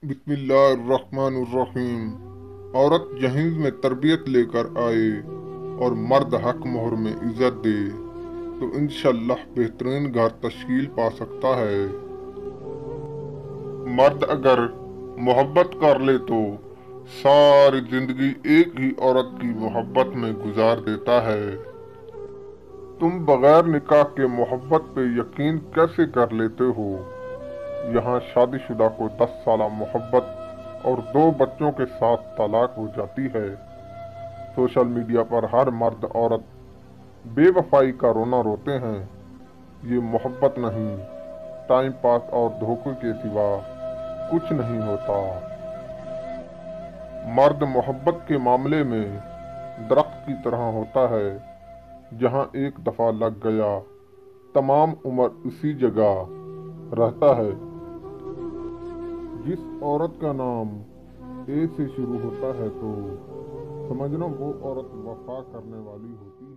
بسم اللہ الرحمن الرحیم۔ عورت جہیز میں تربیت لے کر آئے اور مرد حق مہر میں عزت دے تو انشاءاللہ بہترین گھر تشکیل پا سکتا ہے۔ مرد اگر محبت کر لے تو ساری زندگی ایک ہی عورت کی محبت میں گزار دیتا ہے۔ تم بغیر نکاح کے محبت پہ یقین کیسے کر لیتے ہو؟ یہاں شادی شدہ کو 10 سالہ محبت اور 2 بچوں کے ساتھ طلاق ہو جاتی ہے۔ سوشل میڈیا پر ہر مرد عورت بے وفائی کا رونا روتے ہیں۔ یہ محبت نہیں، ٹائم پاس اور دھوکے کے سوا کچھ نہیں ہوتا۔ مرد محبت کے معاملے میں درخت کی طرح ہوتا ہے، جہاں ایک دفعہ لگ گیا تمام عمر اسی جگہ رہتا ہے۔ جس عورت کا نام اے سے شروع ہوتا ہے تو سمجھنا وہ عورت وفا کرنے والی ہوتی ہے۔